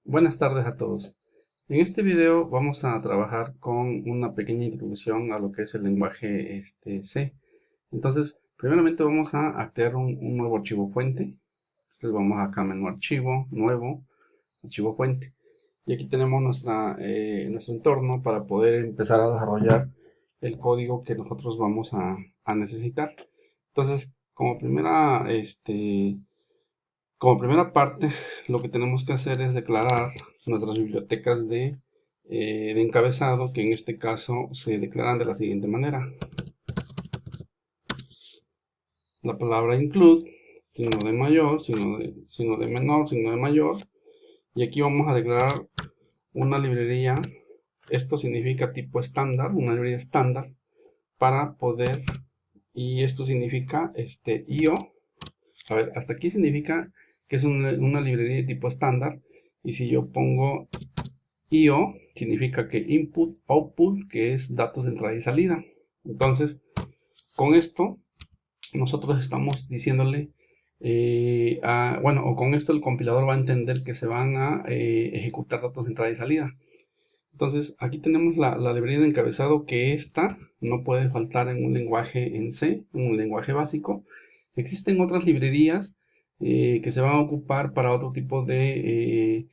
Buenas tardes a todos. En este video vamos a trabajar con una pequeña introducción a lo que es el lenguaje C. Entonces, primeramente vamos a crear un nuevo archivo fuente. Entonces vamos acá a menú archivo, nuevo, archivo fuente. Y aquí tenemos nuestro entorno para poder empezar a desarrollar el código que nosotros vamos a necesitar. Entonces, como primera parte, lo que tenemos que hacer es declarar nuestras bibliotecas de encabezado, que en este caso se declaran de la siguiente manera. La palabra include, signo de mayor, signo de menor, signo de mayor, y aquí vamos a declarar una librería. Esto significa tipo estándar, una librería estándar, para poder, y esto significa IO. A ver, hasta aquí significa que es una librería de tipo estándar, y si yo pongo IO significa que input, output, que es datos de entrada y salida. Entonces, con esto, nosotros estamos diciéndole, bueno, o con esto el compilador va a entender que se van a ejecutar datos de entrada y salida. Entonces, aquí tenemos la librería de encabezado, que esta no puede faltar en un lenguaje en C, un lenguaje básico. Existen otras librerías que se van a ocupar para otro tipo de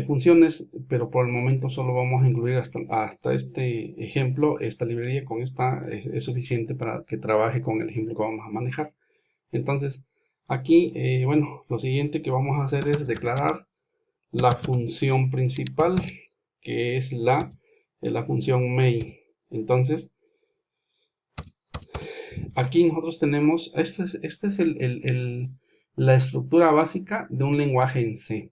funciones, pero por el momento solo vamos a incluir hasta este ejemplo. Esta librería con esta es suficiente para que trabaje con el ejemplo que vamos a manejar. Entonces, aquí, bueno, lo siguiente que vamos a hacer es declarar la función principal, que es la función main. Entonces, aquí nosotros tenemos, esta es la estructura básica de un lenguaje en C.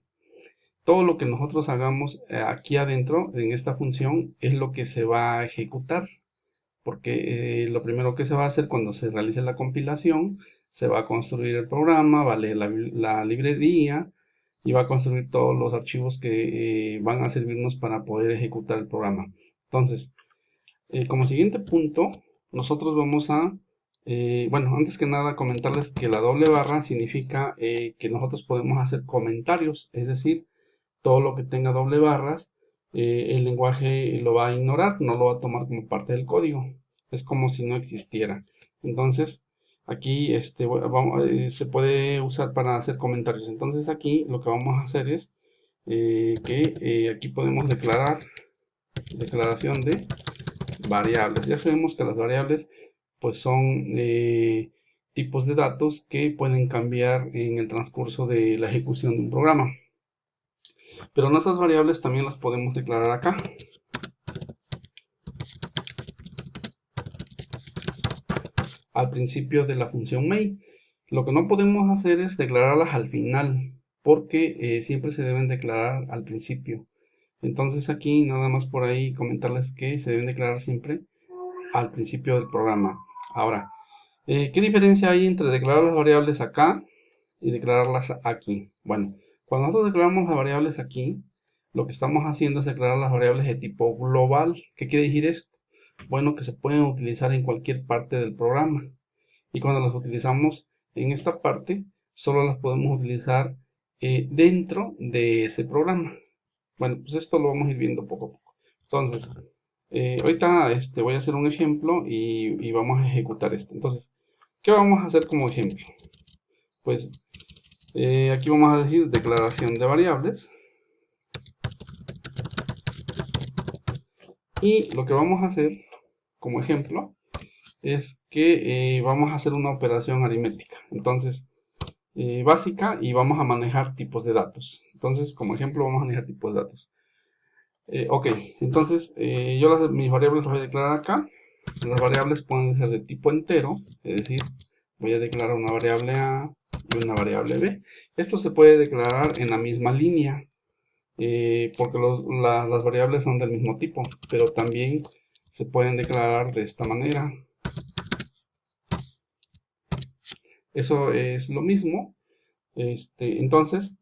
Todo lo que nosotros hagamos aquí adentro, en esta función, es lo que se va a ejecutar, porque lo primero que se va a hacer cuando se realice la compilación, se va a construir el programa, va a leer la librería y va a construir todos los archivos que van a servirnos para poder ejecutar el programa. Entonces, como siguiente punto, nosotros vamos bueno, antes que nada comentarles que la doble barra significa que nosotros podemos hacer comentarios, es decir, todo lo que tenga doble barras, el lenguaje lo va a ignorar, no lo va a tomar como parte del código. Es como si no existiera. Entonces, aquí se puede usar para hacer comentarios. Entonces, aquí lo que vamos a hacer es que aquí podemos declaración de variables. Ya sabemos que las variables pues son tipos de datos que pueden cambiar en el transcurso de la ejecución de un programa. Pero nuestras variables también las podemos declarar acá. Al principio de la función main. Lo que no podemos hacer es declararlas al final, porque siempre se deben declarar al principio. Entonces aquí nada más por ahí comentarles que se deben declarar siempre al principio del programa. Ahora, ¿qué diferencia hay entre declarar las variables acá y declararlas aquí? Bueno, cuando nosotros declaramos las variables aquí, lo que estamos haciendo es declarar las variables de tipo global. ¿Qué quiere decir esto? Bueno, que se pueden utilizar en cualquier parte del programa. Y cuando las utilizamos en esta parte, solo las podemos utilizar dentro de ese programa. Bueno, pues esto lo vamos a ir viendo poco a poco. Entonces, ahorita voy a hacer un ejemplo y vamos a ejecutar esto. Entonces, ¿qué vamos a hacer como ejemplo? Pues aquí vamos a decir declaración de variables. Y lo que vamos a hacer como ejemplo es que vamos a hacer una operación aritmética. Entonces, básica, y vamos a manejar tipos de datos. Entonces, como ejemplo, vamos a manejar tipos de datos. Ok, entonces yo mis variables las voy a declarar acá. Las variables pueden ser de tipo entero, es decir, voy a declarar una variable A y una variable B. Esto se puede declarar en la misma línea, porque las variables son del mismo tipo, pero también se pueden declarar de esta manera. Eso es lo mismo. Entonces,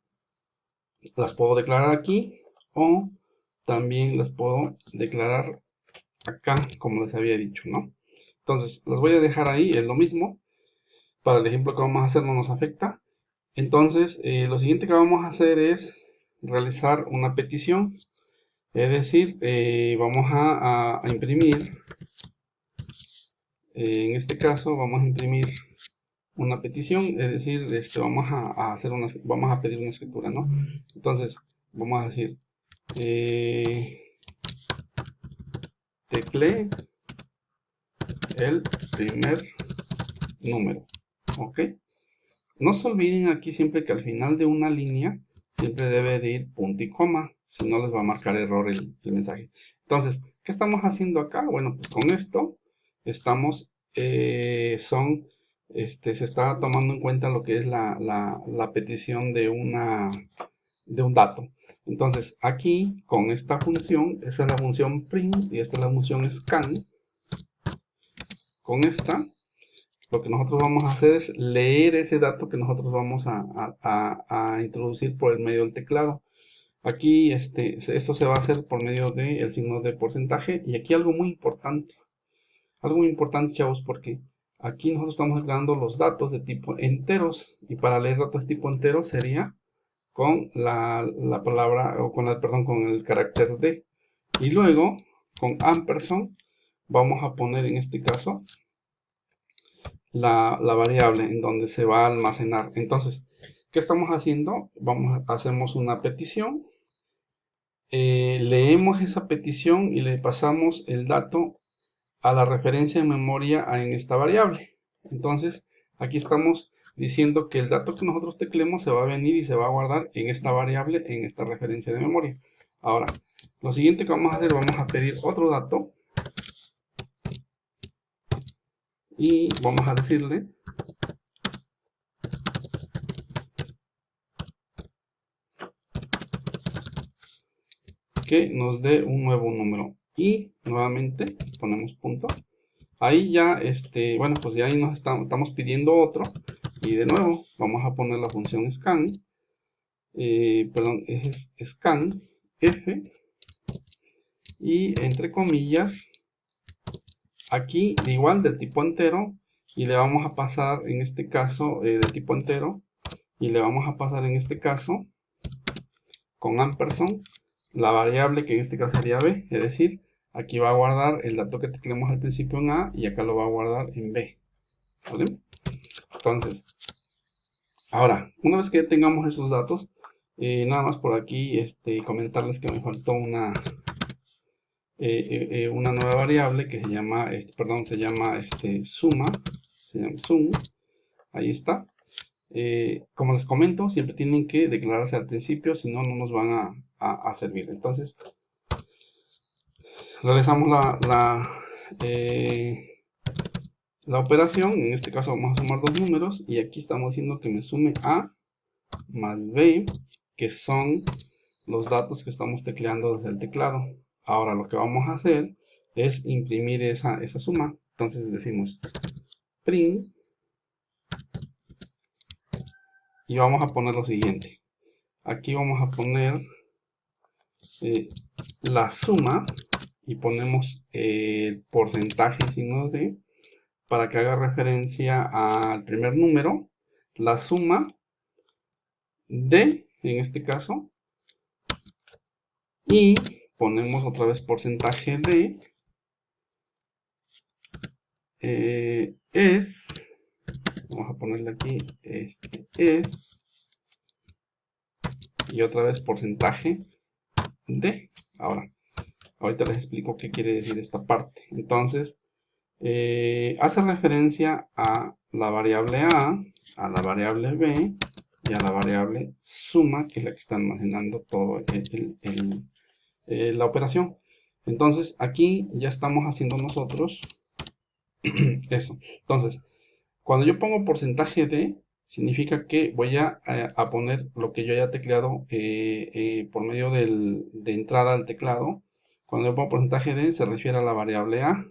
las puedo declarar aquí o también las puedo declarar acá, como les había dicho, ¿no? Entonces, las voy a dejar ahí, es lo mismo. Para el ejemplo que vamos a hacer no nos afecta. Entonces, lo siguiente que vamos a hacer es realizar una petición. Es decir, vamos a imprimir, en este caso vamos a imprimir una petición, es decir, vamos a hacer vamos a pedir una escritura, ¿no? Entonces, vamos a decir, teclee el primer número, ¿ok? No se olviden aquí siempre que al final de una línea siempre debe de ir punto y coma, si no les va a marcar error el mensaje. Entonces, ¿qué estamos haciendo acá? Bueno, pues con esto estamos, se está tomando en cuenta lo que es la petición de un dato. Entonces, aquí con esta función, esa es la función print y esta es la función scan. Con esta lo que nosotros vamos a hacer es leer ese dato que nosotros vamos a introducir por el medio del teclado. Aquí esto se va a hacer por medio del signo de porcentaje. Y aquí algo muy importante, chavos, porque aquí nosotros estamos declarando los datos de tipo enteros. Y para leer datos de tipo entero sería con la palabra, o perdón, con el carácter D. Y luego, con ampersand, vamos a poner en este caso la variable en donde se va a almacenar. Entonces, ¿qué estamos haciendo? Hacemos una petición, leemos esa petición y le pasamos el dato a la referencia en memoria en esta variable. Entonces, aquí estamos diciendo que el dato que nosotros teclemos se va a venir y se va a guardar en esta variable, en esta referencia de memoria. Ahora, lo siguiente que vamos a hacer, vamos a pedir otro dato y vamos a decirle que nos dé un nuevo número y nuevamente ponemos punto. Ahí ya, bueno, pues ya ahí nos estamos pidiendo otro y de nuevo vamos a poner la función scan, perdón, es scan f y entre comillas aquí igual del tipo entero y le vamos a pasar en este caso de tipo entero y le vamos a pasar en este caso con ampersand la variable que en este caso sería b, es decir, aquí va a guardar el dato que tecleamos al principio en a y acá lo va a guardar en b, ¿vale? Entonces, ahora, una vez que ya tengamos esos datos, nada más por aquí comentarles que me faltó una nueva variable que se llama, suma, se llama sum, ahí está. Como les comento, siempre tienen que declararse al principio, si no, no nos van a servir. Entonces, realizamos la operación. En este caso vamos a sumar dos números y aquí estamos diciendo que me sume A más B, que son los datos que estamos tecleando desde el teclado. Ahora lo que vamos a hacer es imprimir esa suma. Entonces decimos print y vamos a poner lo siguiente. Aquí vamos a poner la suma y ponemos el porcentaje signo de para que haga referencia al primer número, la suma de, en este caso, y ponemos otra vez porcentaje de es, vamos a ponerle aquí, es, y otra vez porcentaje de. Ahorita les explico qué quiere decir esta parte. Entonces, hace referencia a la variable a la variable b y a la variable suma, que es la que está almacenando todo la operación. Entonces, aquí ya estamos haciendo nosotros eso. Entonces, cuando yo pongo porcentaje de, significa que voy a poner lo que yo haya tecleado por medio de entrada al teclado. Cuando yo pongo porcentaje de, se refiere a la variable a,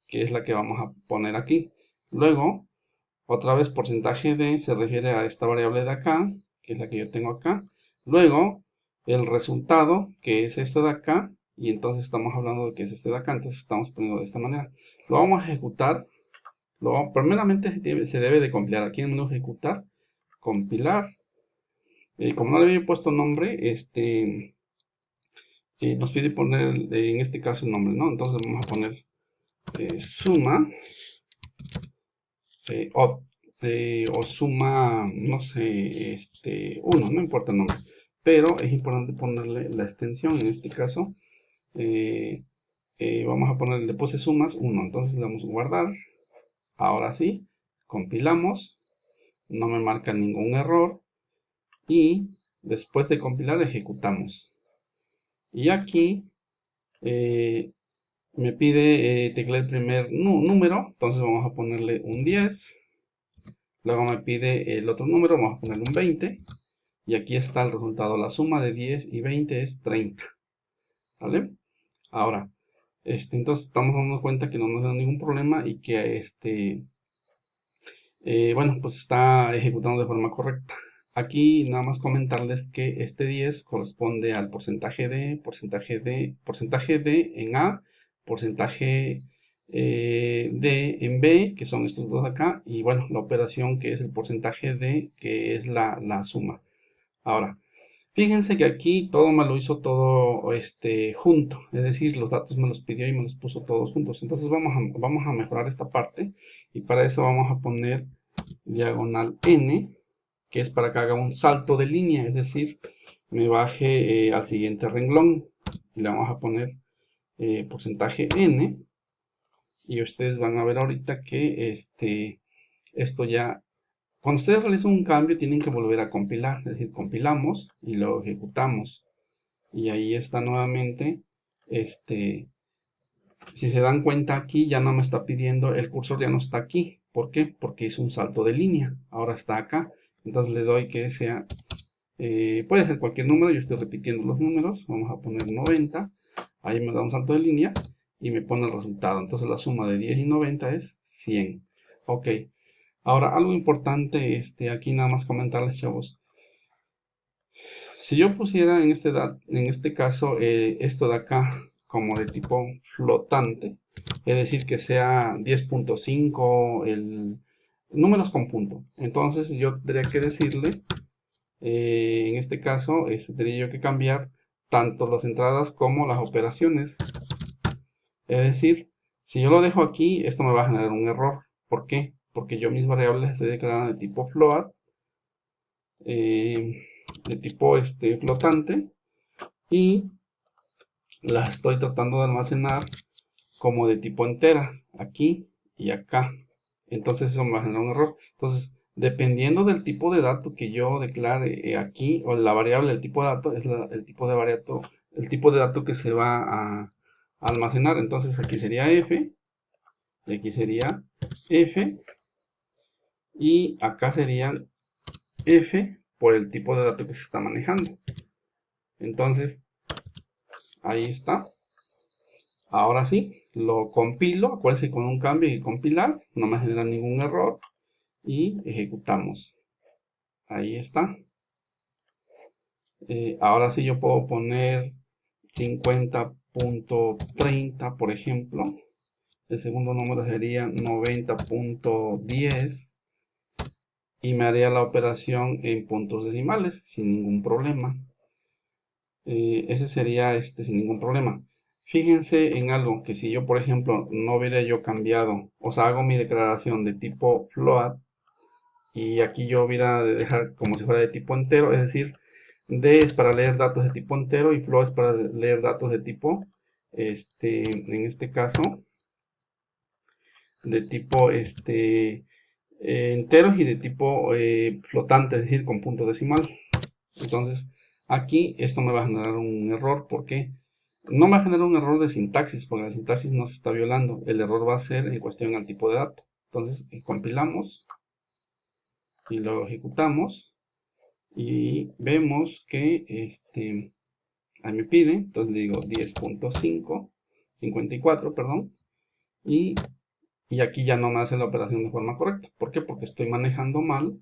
que es la que vamos a poner aquí. Luego, otra vez porcentaje de se refiere a esta variable de acá, que es la que yo tengo acá. Luego, el resultado, que es este de acá, y entonces estamos hablando de que es este de acá, entonces estamos poniendo de esta manera. Lo vamos a ejecutar. Primeramente se debe de compilar. Aquí en el menú ejecutar, compilar. Como no le había puesto nombre, nos pide poner en este caso el nombre, ¿no? Entonces vamos a poner suma o suma, no sé, 1, no importa el nombre, pero es importante ponerle la extensión. En este caso vamos a ponerle, le puse sumas 1, entonces le damos a guardar. Ahora sí, compilamos, no me marca ningún error y después de compilar ejecutamos. Y aquí me pide teclear el primer número, entonces vamos a ponerle un 10. Luego me pide el otro número, vamos a ponerle un 20. Y aquí está el resultado, la suma de 10 y 20 es 30. ¿Vale? Ahora, entonces estamos dando cuenta que no nos da ningún problema y que bueno, pues está ejecutando de forma correcta. Aquí nada más comentarles que este 10 corresponde al porcentaje de en A, porcentaje de en B, que son estos dos acá, y bueno, la operación que es el porcentaje de, que es la suma. Ahora, fíjense que aquí todo me lo hizo todo junto, es decir, los datos me los pidió y me los puso todos juntos. Entonces vamos a mejorar esta parte y para eso vamos a poner diagonal n, que es para que haga un salto de línea, es decir, me baje al siguiente renglón. Y le vamos a poner porcentaje n y ustedes van a ver ahorita que esto ya, cuando ustedes realizan un cambio tienen que volver a compilar, es decir, compilamos y lo ejecutamos. Y ahí está nuevamente, si se dan cuenta aquí ya no me está pidiendo, el cursor ya no está aquí. ¿Por qué? Porque hizo un salto de línea, ahora está acá. Entonces le doy que sea, puede ser cualquier número, yo estoy repitiendo los números, vamos a poner 90, ahí me da un salto de línea y me pone el resultado. Entonces la suma de 10 y 90 es 100. Ok, ahora algo importante, aquí nada más comentarles, chavos. Si yo pusiera en este caso esto de acá como de tipo flotante, es decir, que sea 10.5, números con punto, entonces yo tendría que decirle, en este caso, tendría yo que cambiar tanto las entradas como las operaciones. Es decir, si yo lo dejo aquí, esto me va a generar un error. ¿Por qué? Porque yo mis variables estoy declarando de tipo float, de tipo flotante, y las estoy tratando de almacenar como de tipo entera, aquí y acá. Entonces eso me va a generar un error. Entonces, dependiendo del tipo de dato que yo declare aquí, o la variable del tipo de dato, es el tipo de dato que se va a almacenar. Entonces aquí sería f, y aquí sería f, y acá sería f por el tipo de dato que se está manejando. Entonces, ahí está. Ahora sí, lo compilo, acuérdense con un cambio y compilar, no me genera ningún error y ejecutamos. Ahí está. Ahora sí yo puedo poner 50.30, por ejemplo. El segundo número sería 90.10 y me haría la operación en puntos decimales sin ningún problema. Ese sería sin ningún problema. Fíjense en algo que si yo, por ejemplo, no hubiera yo cambiado, o sea, hago mi declaración de tipo float y aquí yo hubiera de dejar como si fuera de tipo entero, es decir, D es para leer datos de tipo entero y float es para leer datos de tipo, en este caso, de tipo, enteros y de tipo flotante, es decir, con punto decimal. Entonces, aquí esto me va a generar un error, porque no me va a generar un error de sintaxis, porque la sintaxis no se está violando. El error va a ser en cuestión al tipo de dato. Entonces, compilamos y lo ejecutamos y vemos que ahí me pide, entonces le digo 10.5, 54, perdón, y, y aquí ya no me hace la operación de forma correcta. ¿Por qué? Porque estoy manejando mal,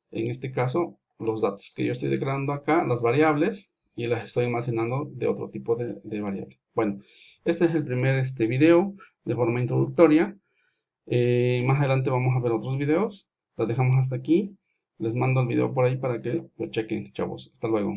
en este caso, los datos que yo estoy declarando acá, las variables, y las estoy almacenando de otro tipo de variable. Bueno, este es el primer video de forma introductoria. Más adelante vamos a ver otros videos. Los dejamos hasta aquí. Les mando el video por ahí para que lo chequen, chavos. Hasta luego.